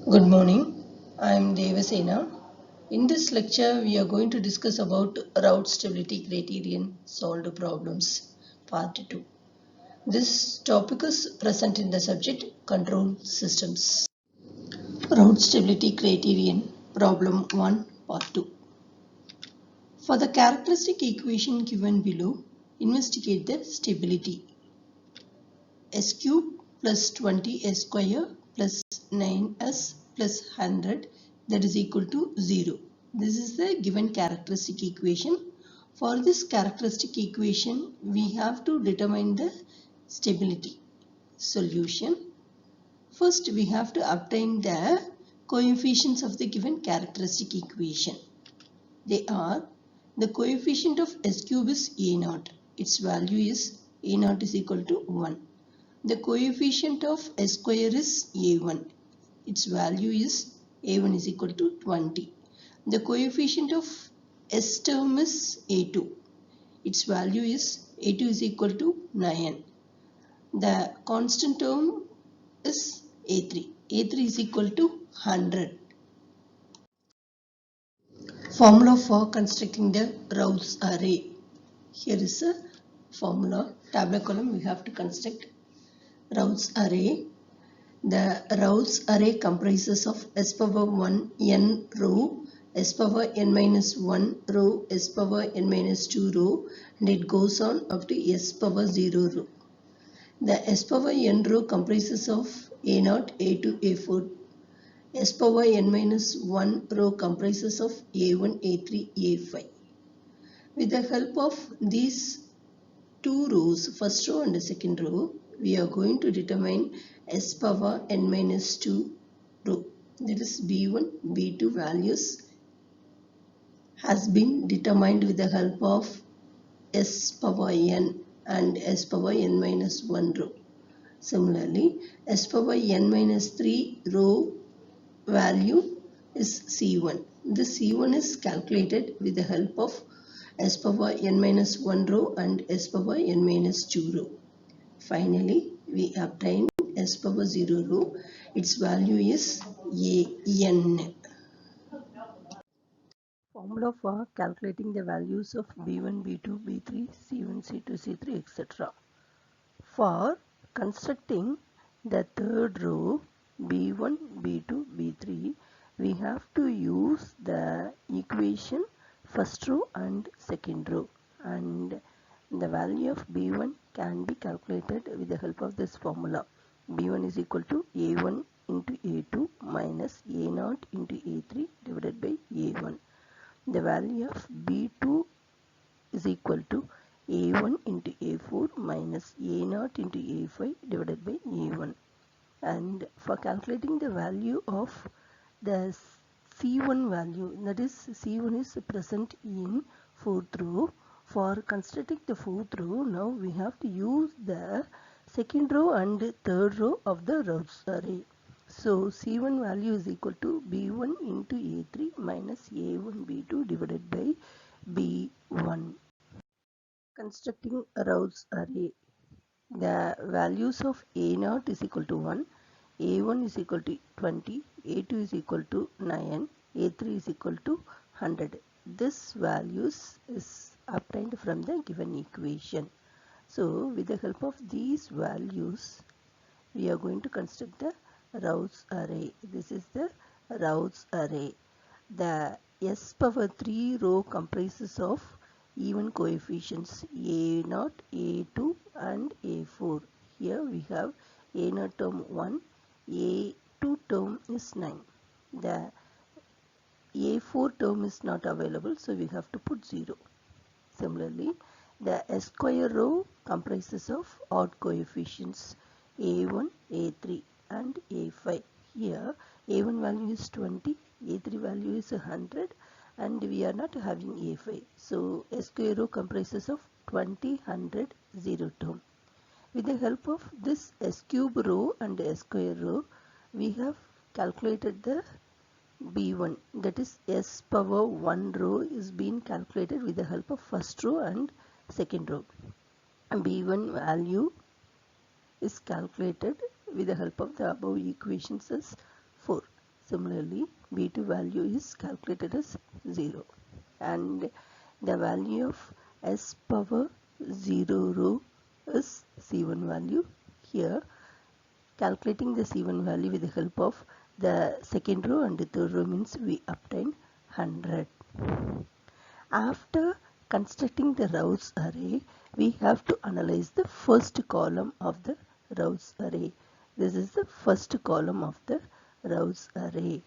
Good morning. I am Devasena. In this lecture, we are going to discuss about Routh Stability Criterion Solved Problems, Part 2. This topic is present in the subject Control Systems. Routh Stability Criterion, Problem 1, Part 2. For the characteristic equation given below, investigate the stability. S cube plus 20s square plus 9s plus 100 that is equal to 0. This is the given characteristic equation. For this characteristic equation, we have to determine the stability. Solution. First, we have to obtain the coefficients of the given characteristic equation. They are the coefficient of s cube is a0. Its value is a0 is equal to 1. The coefficient of s square is a1. Its value is a1 is equal to 20. The coefficient of s term is a2. Its value is a2 is equal to 9. The constant term is a3. a3 is equal to 100. Formula for constructing the Routh's array. Here is a formula. Tabular column we have to construct Routh's array. The Routh's array comprises of s power 1 n row, s power n minus 1 row, s power n minus 2 row, and it goes on up to s power 0 row. The s power n row comprises of a0, a2, a4. S power n minus 1 row comprises of a1, a3, a5. With the help of these two rows, first row and the second row, we are going to determine s power n minus 2 row. That is b1, b2 values has been determined with the help of s power n and s power n minus 1 row. Similarly, s power n minus 3 row value is C1. The C1 is calculated with the help of s power n minus 1 row and s power n minus 2 row. Finally, we obtain s power 0 row. Its value is an. Formula for calculating the values of b1, b2, b3, c1, c2, c3, etc. For constructing the third row b1, b2, b3, we have to use the equation first row and second row, and the value of b1 can be calculated with the help of this formula. b1 is equal to a1 into a2 minus a0 into a3 divided by a1. The value of b2 is equal to a1 into a4 minus a0 into a5 divided by a1. And for calculating the value of the c1 value, that is c1 is present in fourth row. For constructing the fourth row, now we have to use the second row and third row of the Routh's array. So c1 value is equal to b1 into a3 minus a1 b2 divided by b1. Constructing a Routh's array. The values of a0 is equal to 1, a1 is equal to 20, a2 is equal to 9, a3 is equal to 100. This values is obtained from the given equation. So with the help of these values, we are going to construct the Routh's array. This is the Routh's array. The s power 3 row comprises of even coefficients a0, a2 and a4. Here we have a0 term 1, a2 term is 9. The a4 term is not available, so we have to put 0. Similarly, the s square row comprises of odd coefficients a1, a3 and a5. Here a1 value is 20, a3 value is 100 and we are not having a5. So s square row comprises of 20, 100, 0 term. With the help of this s cube row and s square row, we have calculated the b1, that is s power 1 row is being calculated with the help of first row and second row. b1 value is calculated with the help of the above equations as 4. Similarly, B2 value is calculated as 0, and the value of S power 0 row is C1 value. Here, calculating the C1 value with the help of the second row and the third row means we obtain 100. After constructing the Routh's array, we have to analyze the first column of the Routh's array. This is the first column of the Routh's array.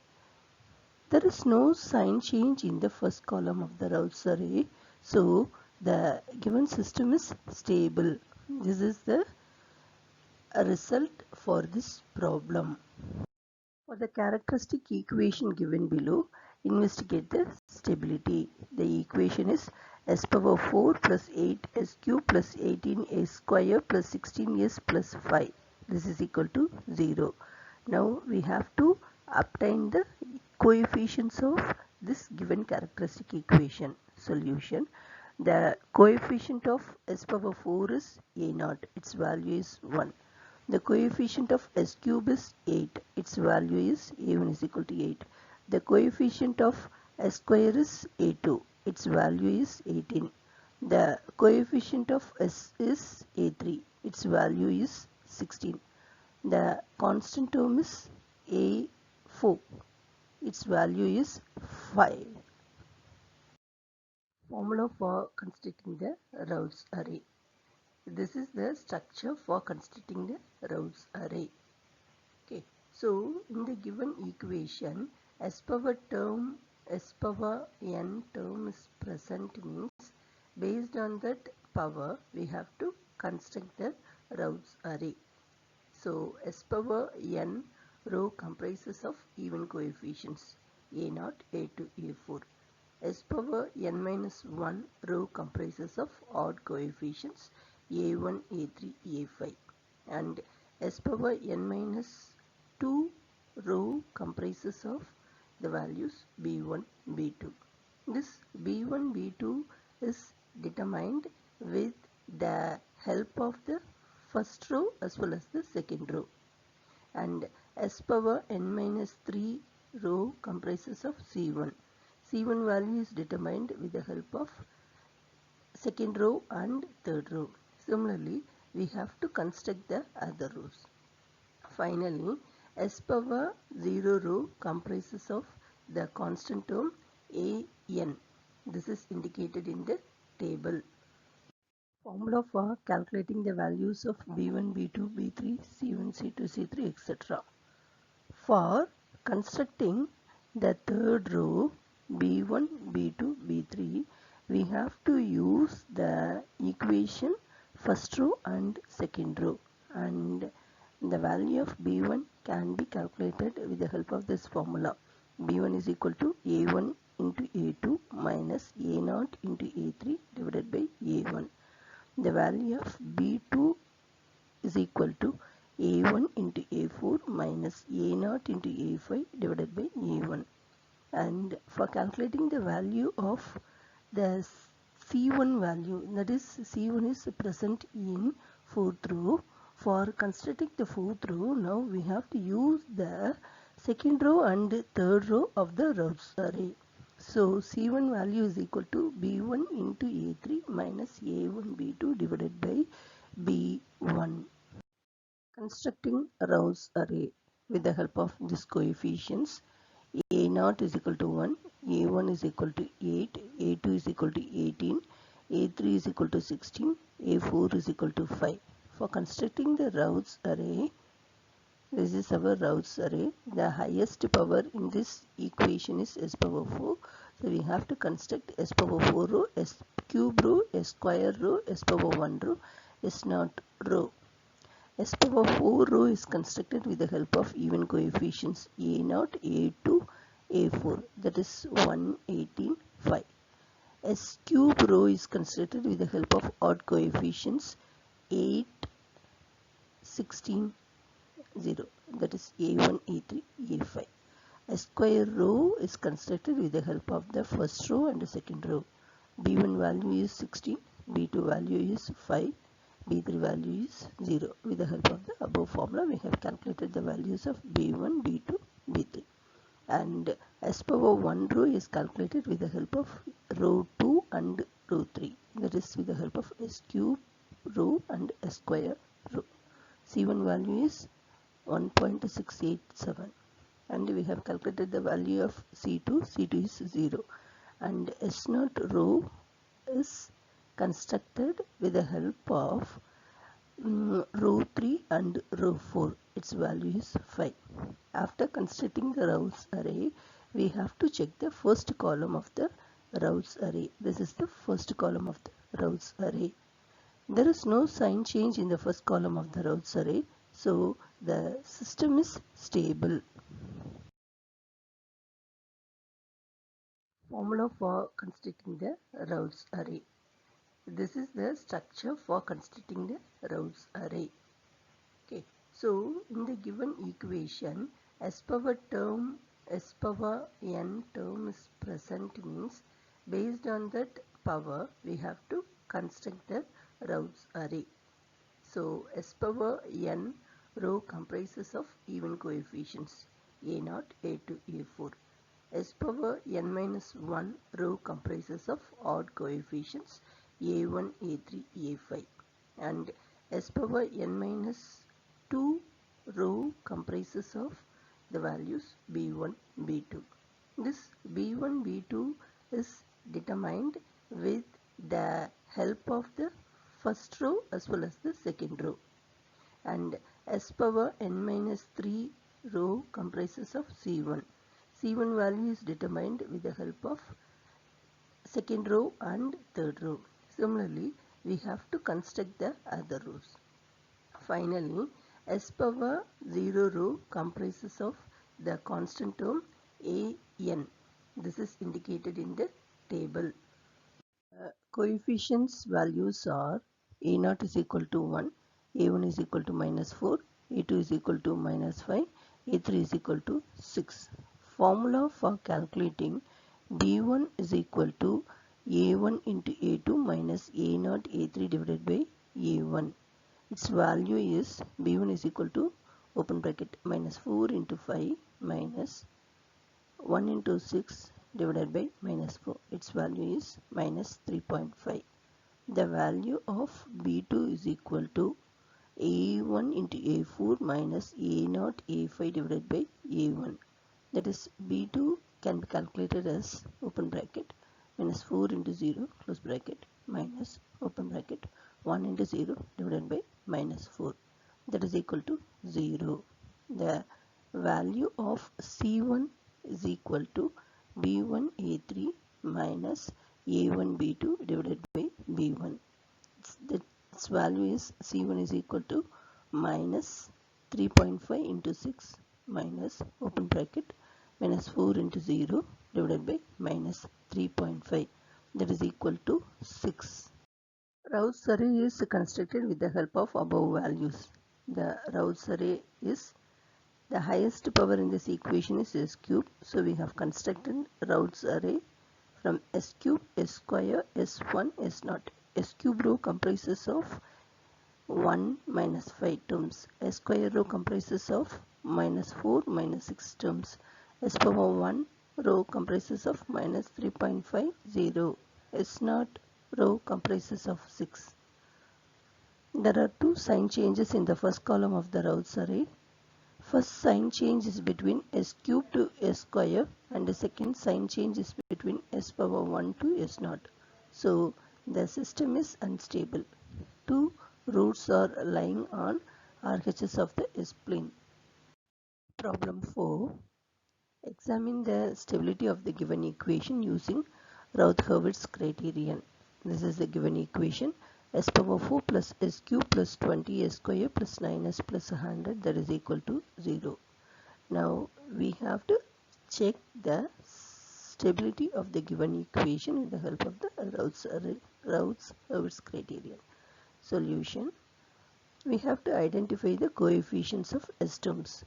There is no sign change in the first column of the Routh's array, so the given system is stable. This is the result for this problem. For the characteristic equation given below, investigate the stability. The equation is s power 4 plus 8 s cube plus 18 s square plus 16 s plus 5. This is equal to 0. Now we have to obtain the coefficients of this given characteristic equation. Solution. The coefficient of s power 4 is a0. Its value is 1. The coefficient of s cube is 8. Its value is a1 is equal to 8. The coefficient of s square is a2. Its value is 18. The coefficient of s is a3. Its value is 16. The constant term is a4. Its value is 5. Formula for constructing the Routh's array. This is the structure for constructing the Routh's array. Okay, so in the given equation, s power n term is present means based on that power we have to construct the Routh's array. So s power n row comprises of even coefficients a0, a2, a4. S power n minus 1 row comprises of odd coefficients a1, a3, a5, and s power n minus 2 row comprises of the values b1, b2. This b1, b2 is determined with the help of the first row as well as the second row, and s power n minus 3 row comprises of c1. C1 value is determined with the help of second row and third row. Similarly, we have to construct the other rows. Finally, s power 0 row comprises of the constant term an. This is indicated in the table. Formula for calculating the values of b1, b2, b3, c1, c2, c3, etc. For constructing the third row b1, b2, b3, we have to use the equation first row and second row, and the value of b1 can be calculated with the help of this formula. b1 is equal to a1 into a2 minus a0 into a3 divided by a1. The value of b2 is equal to a1 into a4 minus a0 into a5 divided by a1. And for calculating the value of the C1 value, that is C1 is present in fourth row. For constructing the fourth row, now we have to use the second row and third row of the Routh's array. So C1 value is equal to B1 into A3 minus A1 B2 divided by B1. Constructing Routh's array with the help of these coefficients. A0 is equal to 1, A1 is equal to 8, A2 is equal to 18, A3 is equal to 16, A4 is equal to 5. For constructing the Routh's array, this is our Routh's array. The highest power in this equation is s power 4. So we have to construct s power 4 row, s cube row, s square row, s power 1 row, s naught row. S power 4 row is constructed with the help of even coefficients a0, a2, a4, that is 1, 18, 5. S cube row is constructed with the help of odd coefficients 8, 16, 0, that is a1, a3, a5. A square row is constructed with the help of the first row and the second row. b1 value is 16, b2 value is 5, b3 value is 0. With the help of the above formula, we have calculated the values of b1, b2, b3. and S power 1 row is calculated with the help of row 2 and row 3, that is with the help of S cube row and S square row. C1 value is 1.687, and we have calculated the value of C2 is 0, and S0 row is constructed with the help of row 3 and row 4. Its value is 5. After constructing the Routh's array, we have to check the first column of the Routh's array. This is the first column of the Routh's array. There is no sign change in the first column of the Routh's array, so the system is stable. Formula for constructing the Routh's array. This is the structure for constructing the Routh's array. Okay, so in the given equation, S power n term is present means based on that power we have to construct the Routh's array. So S power n row comprises of even coefficients a0, a2, a4. S power n minus 1 row comprises of odd coefficients a1, a3, a5, and S power n minus 2 row comprises of the values b1, b2. This b1, b2 is determined with the help of the first row as well as the second row, and S power n minus 3 row comprises of c1. C1 value is determined with the help of second row and third row. Similarly, we have to construct the other rows. Finally, S power 0 row comprises of the constant term an. This is indicated in the table. Coefficients values are a0 is equal to 1, a1 is equal to minus 4, a2 is equal to minus 5, a3 is equal to 6. Formula for calculating b1 is equal to a1 into a2 minus a0 a3 divided by a1. Its value is b1 is equal to open bracket minus 4 into 5 minus 1 into 6 divided by minus 4. Its value is minus 3.5. The value of b2 is equal to a1 into a4 minus a0 a5 divided by a1. That is, b2 can be calculated as open bracket minus 4 into 0 close bracket minus open bracket 1 into 0 divided by minus 4. That is equal to 0. The value of c1 is equal to b1 a3 minus a1 b2 divided by b1. Its value is c1 is equal to minus 3.5 into 6 minus open bracket minus 4 into 0 divided by minus 3.5, that is equal to 6. Routh's array is constructed with the help of above values. The Routh's array is the highest power in this equation is s cube, so we have constructed Routh's array from s cube, s square, s1, s0. S cube row comprises of 1 minus 5 terms. S square row comprises of minus 4 minus 6 terms. S power 1 row comprises of minus 3.50. S0 row comprises of 6. There are two sign changes in the first column of the Routh's array. First sign change is between s cube to s square, and the second sign change is between s power 1 to s0. So the system is unstable. Two roots are lying on RHS of the S-plane. Problem 4. Examine the stability of the given equation using Routh Hurwitz Criterion. This is the given equation. S power 4 plus s cube plus 20 s square plus 9s plus 100, that is equal to 0. Now we have to check the stability of the given equation with the help of the Routh Hurwitz Criterion. Solution. We have to identify the coefficients of s terms.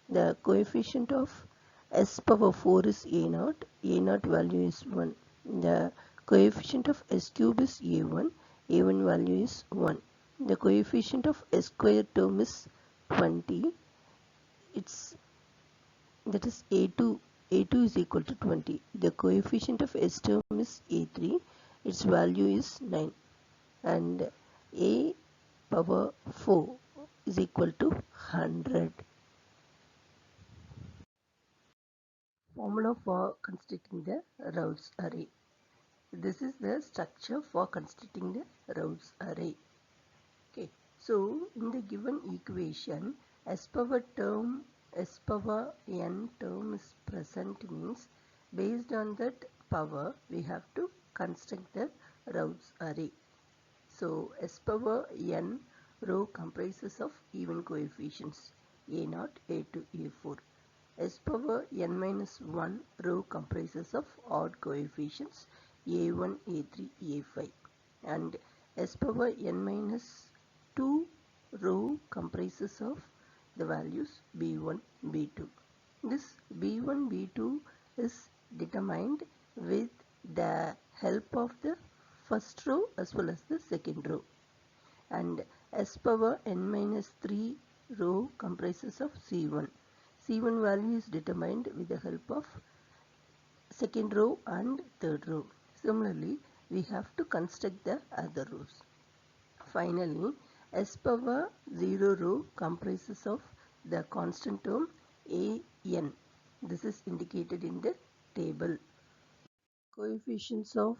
The coefficient of s power 4 is a0. A0 value is 1. The coefficient of s cube is a1. A1 value is 1. The coefficient of s square term is 20. That is a2 A2 is equal to 20. The coefficient of S term is A3. Its value is 9. And A power 4 is equal to 100. Formula for constructing the Routh's array. This is the structure for constructing the Routh's array. Okay, so in the given equation, S power n term is present means based on that power we have to construct the Routh's array. So S power n row comprises of even coefficients A0, A2, A4. S power n minus 1 row comprises of odd coefficients A1, A3, A5, and S power n minus 2 row comprises of the values B1, B2. This B1, B2 is determined with the help of the first row as well as the second row, and S power n minus 3 row comprises of C1. C1 value is determined with the help of second row and third row. Similarly, we have to construct the other rows. Finally, S power 0 row comprises of the constant term an. This is indicated in the table. Coefficients of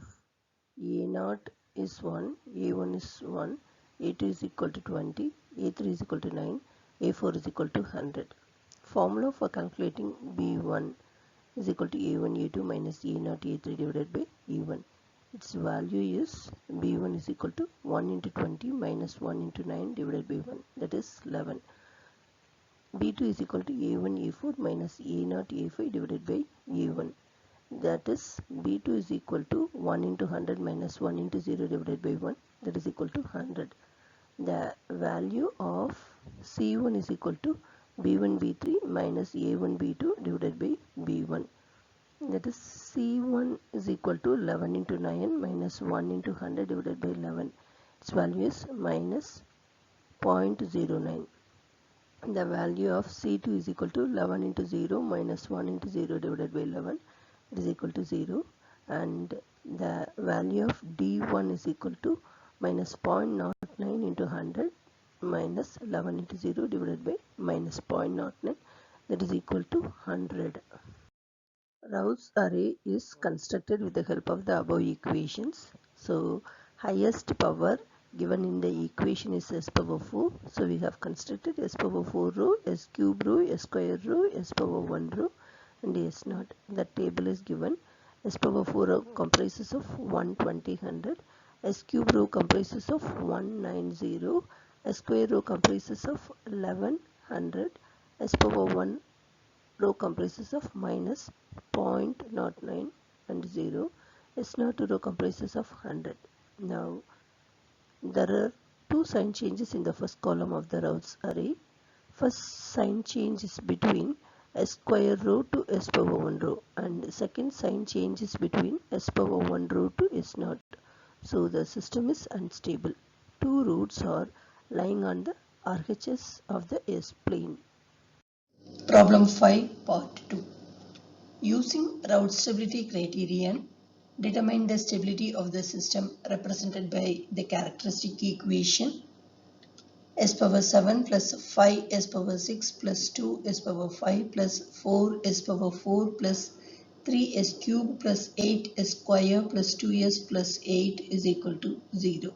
a0 is 1, a1 is 1, a2 is equal to 20, a3 is equal to 9, a4 is equal to 100. Formula for calculating b1 is equal to a1 a2 minus a0 a3 divided by e1. Its value is b1 is equal to 1 into 20 minus 1 into 9 divided by 1, that is 11. b2 is equal to a1 a4 minus a0 a5 divided by e1, that is b2 is equal to 1 into 100 minus 1 into 0 divided by 1, that is equal to 100. The value of c1 is equal to b1 b3 minus a1 b2 divided by b1, that is c1 is equal to 11 into 9 minus 1 into 100 divided by 11. Its value is minus 0.09. The value of c2 is equal to 11 into 0 minus 1 into 0 divided by 11, it is equal to 0, and the value of d1 is equal to minus 0.09 into 100 minus 11 into 0 divided by minus 0.09, that is equal to 100. Routh's array is constructed with the help of the above equations. So highest power given in the equation is s power 4. So we have constructed s power 4 row, s cube row, s square row, s power 1 row, and s naught. The table is given. S power 4 row comprises of 120, 100. S cube row comprises of 190. S square row comprises of 1100. S power 1 row comprises of minus 0.09 and 0. S02 row comprises of 100. Now there are two sign changes in the first column of the Routh's array. First sign change is between S square row to S power 1 row, and second sign change is between S power 1 row to S0. So the system is unstable. Two roots are lying on the RHS of the S plane. Problem 5, Part 2. Using Routh stability criterion, determine the stability of the system represented by the characteristic equation s power 7 plus 5 s power 6 plus 2 s power 5 plus 4 s power 4 plus 3 s cube plus 8 s square plus 2s plus 8 is equal to 0.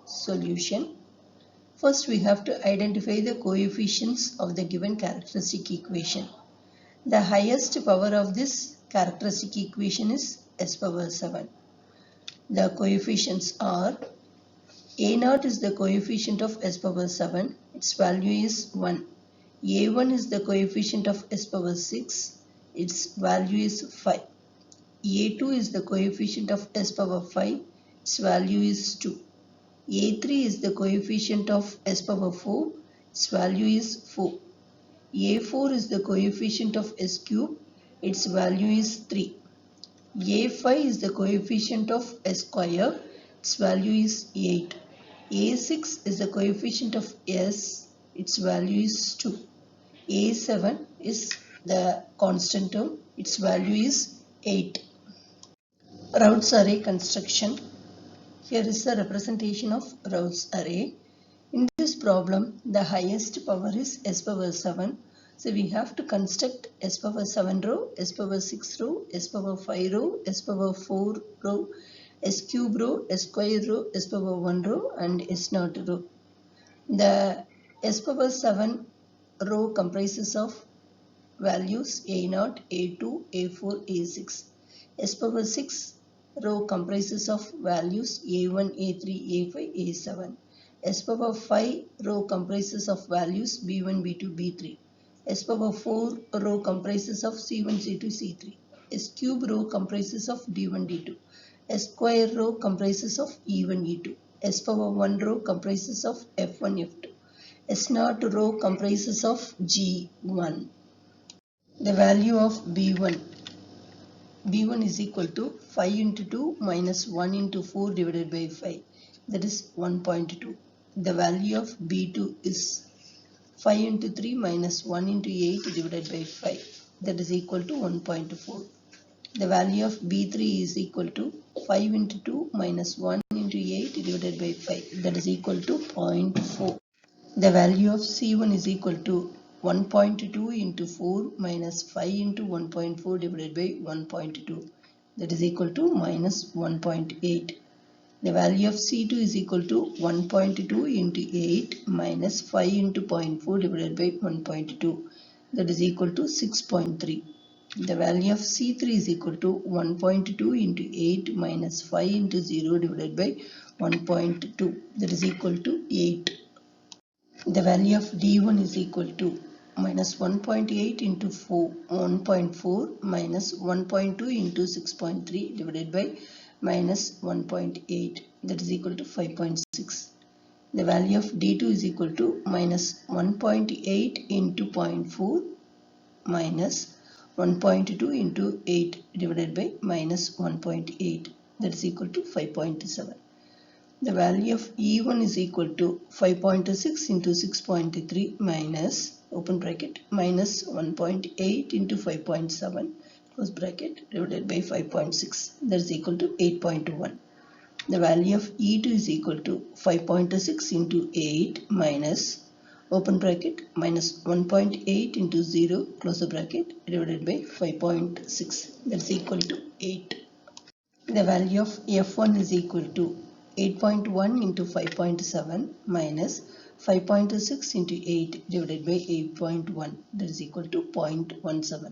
Solution. First we have to identify the coefficients of the given characteristic equation. The highest power of this characteristic equation is s power 7. The coefficients are a0 is the coefficient of s power 7, its value is 1. a1 is the coefficient of s power 6, its value is 5. a2 is the coefficient of s power 5, its value is 2. a3 is the coefficient of s power 4, its value is 4. a4 is the coefficient of s cube, its value is 3. a5 is the coefficient of s square, its value is 8. a6 is the coefficient of s, its value is 2. a7 is the constant term, its value is 8. Routh's array construction. Here is the representation of Routh's array. In this problem, the highest power is s power 7. So we have to construct s power 7 row, s power 6 row, s power 5 row, s power 4 row, s cube row, s square row, s power 1 row and s naught row. The s power 7 row comprises of values A0, A2, A4, A6. S power 6 row comprises of values A1, A3, A5, A7. S power 5 row comprises of values B1, B2, B3. S power 4 row comprises of C1, C2, C3. S cube row comprises of D1, D2. S square row comprises of E1, E2. S power 1 row comprises of F1, F2. S naught row comprises of G1. The value of B1. B1 is equal to 5 into 2 minus 1 into 4 divided by 5. That is 1.2. The value of B2 is 5 into 3 minus 1 into 8 divided by 5. That is equal to 1.4. The value of B3 is equal to 5 into 2 minus 1 into 8 divided by 5. That is equal to 0.4. The value of C1 is equal to 1.2 into 4 minus 5 into 1.4 divided by 1.2. That is equal to minus 1.8. The value of C2 is equal to 1.2 into 8 minus 5 into 0.4 divided by 1.2. That is equal to 6.3. The value of C3 is equal to 1.2 into 8 minus 5 into 0 divided by 1.2. That is equal to 8. The value of D1 is equal to minus 1.8 into 1.4 minus 1.2 into 6.3 divided by minus 1.8. That is equal to 5.6. The value of D2 is equal to minus 1.8 into 0.4 minus 1.2 into 8 divided by minus 1.8. That is equal to 5.7. The value of E1 is equal to 5.6 into 6.3 minus, open bracket, minus 1.8 into 5.7, close bracket, divided by 5.6. That is equal to 8.1. The value of E2 is equal to 5.6 into 8 minus, open bracket, minus 1.8 into 0, close the bracket, divided by 5.6. That is equal to 8. The value of F1 is equal to 8.1 into 5.7 minus 5.6 into 8 divided by 8.1. That is equal to 0.17.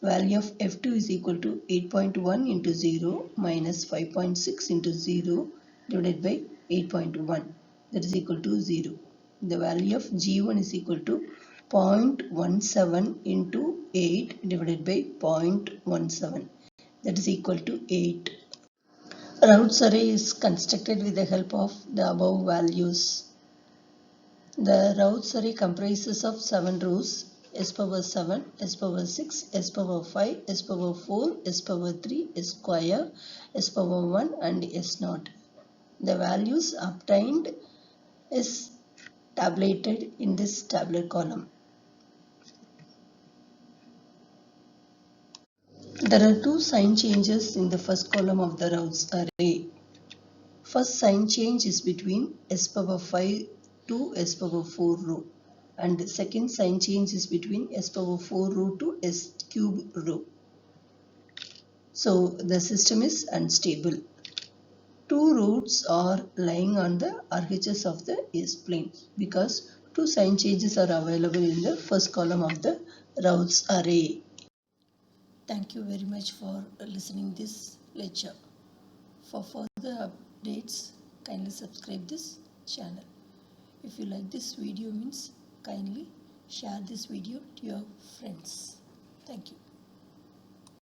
Value of F2 is equal to 8.1 into 0 minus 5.6 into 0 divided by 8.1. That is equal to 0. The value of G1 is equal to 0.17 into 8 divided by 0.17. That is equal to 8. Routh's array is constructed with the help of the above values. The Routh's array comprises of 7 rows: s power 7, s power 6, s power 5, s power 4, s power 3, s square, s power 1 and s naught. The values obtained is tabulated in this tabular column. There are two sign changes in the first column of the Routh's array. First sign change is between s power 5 to s power 4 row, and second sign change is between s power 4 row to s cube row. So the system is unstable. Two roots are lying on the RHS of the S plane because two sign changes are available in the first column of the Routh's array. Thank you very much for listening this lecture. For further updates, kindly subscribe this channel. If you like this video, kindly share this video to your friends. Thank you.